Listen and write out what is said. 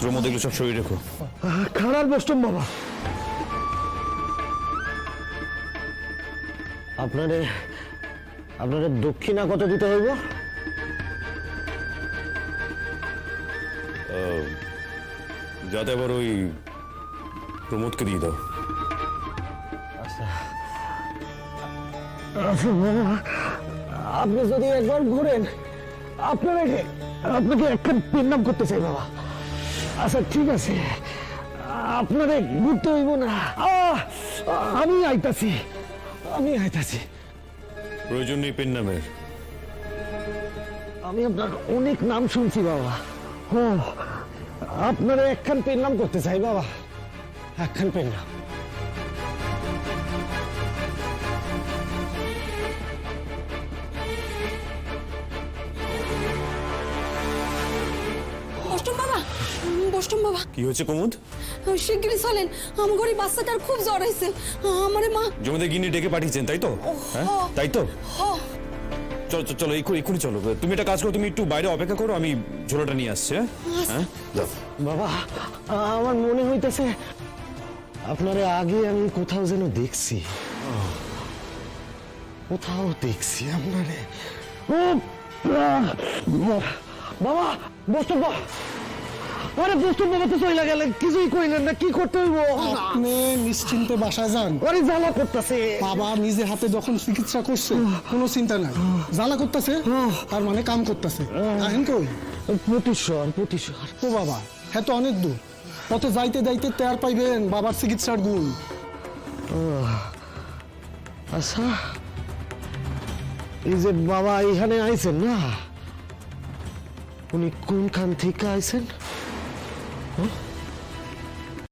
প্রমোদ এগুলো সব শরীর রেখো। খারাপ বসতাম বাবা। আপনারে দক্ষিণা কত দিতে হইব? যাতে আবার ওই প্রমোদকে দিয়ে দাও। আচ্ছা বাবা, আপনি যদি একবার ঘুরেন আপনাকে একখান প্রণাম করতে চাই বাবা। আচ্ছা ঠিক আছে, আপনারে ঘুরতে হইব না। আমি আইতাছি। প্রয়োজন নেই পেন নামের। আমি আপনার অনেক নাম শুনছি বাবা। আপনারা একখান প্রণাম করতে চাই বাবা, একখান প্রণাম। বষ্টম বাবা, কি হয়েছে কুমুদ? শিগগিরই চলেন, আমার ঘরে বাচ্চাটার খুব জ্বর হয়েছে। আমারে মা জমিদার গিন্নি ডেকে পাঠিয়েছেন, তাই তো? হ্যাঁ তাই তো। চলো চলো এক্ষুনি চলো। তুমি একটা কাজ করো, তুমি একটু বাইরে অপেক্ষা করো, আমি ঝোলাটা নিয়ে আসছি। হ্যাঁ যাও। বাবা, আমার মনে হইতেছে আপনারে আগে আমি কোথাও যেন দেখছি, আপনারে। বাবা, বস্তু বাবা, আরে বস্তু বাবা তো চলে গেলেন, কিছুই কইলেন না। কি করতে হইব? আপনি নিশ্চিন্তে বাসায় যান। আরে জ্বালা করতেছে। বাবা নিজে হাতে যখন চিকিৎসা করছে কোনো চিন্তা নাই। জ্বালা করতেছে তার মানে কাম করতেছে। আহেন কই? প্রতিশ্বর। ও বাবা, হ্যাঁ তো অনেক দূর। পথে যাইতে যাইতে টের পাইবেন বাবার চিকিৎসার গুণ। আচ্ছা, এই যে বাবা এখানে আইছেন না, উনি কোনখান থেকে আইছেন?